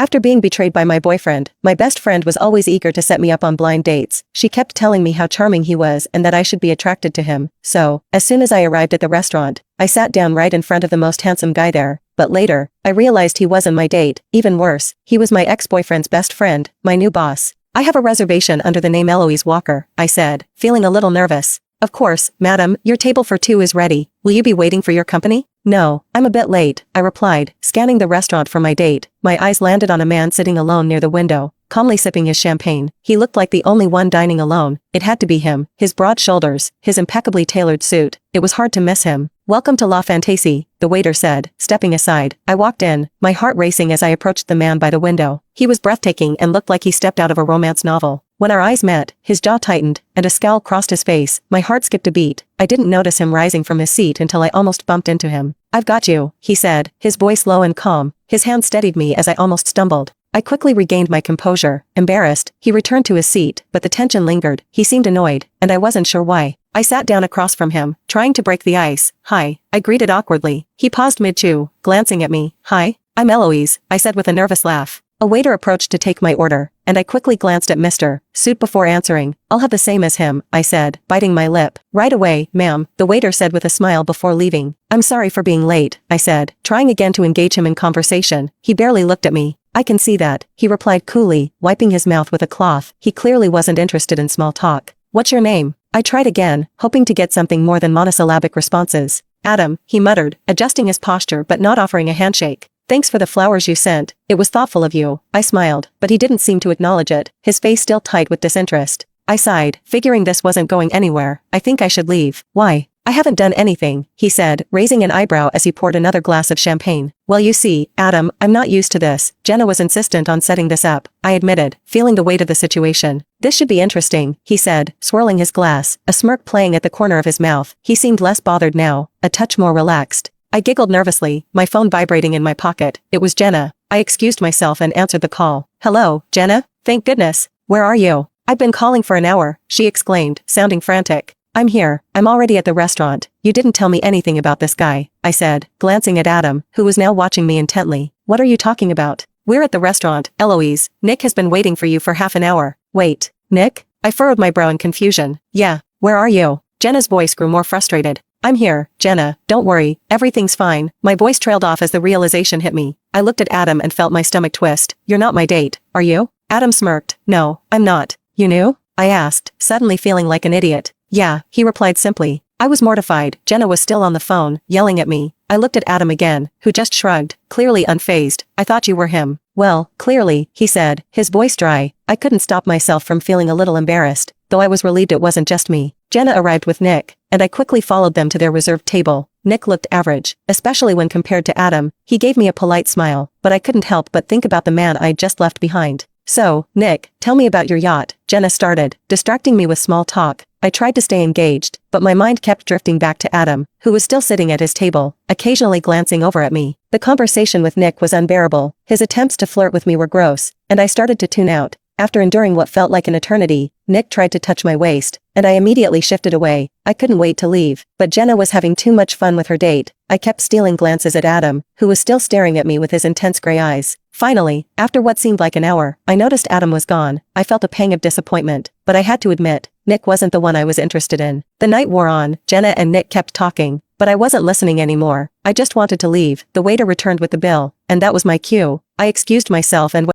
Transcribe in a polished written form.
After being betrayed by my boyfriend, my best friend was always eager to set me up on blind dates. She kept telling me how charming he was and that I should be attracted to him. So, as soon as I arrived at the restaurant, I sat down right in front of the most handsome guy there. But later, I realized he wasn't my date. Even worse, he was my ex-boyfriend's best friend, my new boss. I have a reservation under the name Eloise Walker, I said, feeling a little nervous. Of course, madam, your table for two is ready. Will you be waiting for your company? No, I'm a bit late, I replied, scanning the restaurant for my date. My eyes landed on a man sitting alone near the window, calmly sipping his champagne. He looked like the only one dining alone. It had to be him. His broad shoulders, his impeccably tailored suit. It was hard to miss him. Welcome to La Fantaisie, the waiter said, stepping aside. I walked in, my heart racing as I approached the man by the window. He was breathtaking and looked like he stepped out of a romance novel. When our eyes met, his jaw tightened, and a scowl crossed his face. My heart skipped a beat. I didn't notice him rising from his seat until I almost bumped into him. I've got you, he said, his voice low and calm. His hand steadied me as I almost stumbled. I quickly regained my composure. Embarrassed, he returned to his seat, but the tension lingered. He seemed annoyed, and I wasn't sure why. I sat down across from him, trying to break the ice. Hi, I greeted awkwardly. He paused mid-chew, glancing at me. Hi, I'm Eloise, I said with a nervous laugh. A waiter approached to take my order, and I quickly glanced at Mr. Suit before answering. I'll have the same as him, I said, biting my lip. Right away, ma'am, the waiter said with a smile before leaving. I'm sorry for being late, I said, trying again to engage him in conversation. He barely looked at me. I can see that, he replied coolly, wiping his mouth with a cloth. He clearly wasn't interested in small talk. What's your name? I tried again, hoping to get something more than monosyllabic responses. Adam, he muttered, adjusting his posture but not offering a handshake. Thanks for the flowers you sent. It was thoughtful of you. I smiled, but he didn't seem to acknowledge it, his face still tight with disinterest. I sighed, figuring this wasn't going anywhere. I think I should leave. Why? I haven't done anything, he said, raising an eyebrow as he poured another glass of champagne. Well, you see, Adam, I'm not used to this. Jenna was insistent on setting this up, I admitted, feeling the weight of the situation. This should be interesting, he said, swirling his glass, a smirk playing at the corner of his mouth. He seemed less bothered now, a touch more relaxed. I giggled nervously, my phone vibrating in my pocket. It was Jenna. I excused myself and answered the call. Hello, Jenna? Thank goodness. Where are you? I've been calling for an hour, she exclaimed, sounding frantic. I'm here. I'm already at the restaurant. You didn't tell me anything about this guy, I said, glancing at Adam, who was now watching me intently. What are you talking about? We're at the restaurant, Eloise. Nick has been waiting for you for half an hour. Wait, Nick? I furrowed my brow in confusion. Yeah, where are you? Jenna's voice grew more frustrated. I'm here, Jenna, don't worry, everything's fine. My voice trailed off as the realization hit me. I looked at Adam and felt my stomach twist. You're not my date, are you? Adam smirked. No, I'm not. You knew? I asked, suddenly feeling like an idiot. Yeah, he replied simply. I was mortified. Jenna was still on the phone, yelling at me. I looked at Adam again, who just shrugged, clearly unfazed. I thought you were him. Well, clearly, he said, his voice dry. I couldn't stop myself from feeling a little embarrassed, though I was relieved it wasn't just me. Jenna arrived with Nick, and I quickly followed them to their reserved table. Nick looked average, especially when compared to Adam. He gave me a polite smile, but I couldn't help but think about the man I'd just left behind. So, Nick, tell me about your yacht, Jenna started, distracting me with small talk. I tried to stay engaged, but my mind kept drifting back to Adam, who was still sitting at his table, occasionally glancing over at me. The conversation with Nick was unbearable. His attempts to flirt with me were gross, and I started to tune out. After enduring what felt like an eternity, Nick tried to touch my waist, and I immediately shifted away. I couldn't wait to leave, but Jenna was having too much fun with her date. I kept stealing glances at Adam, who was still staring at me with his intense gray eyes. Finally, after what seemed like an hour, I noticed Adam was gone. I felt a pang of disappointment, but I had to admit, Nick wasn't the one I was interested in. The night wore on. Jenna and Nick kept talking, but I wasn't listening anymore. I just wanted to leave. The waiter returned with the bill, and that was my cue. I excused myself and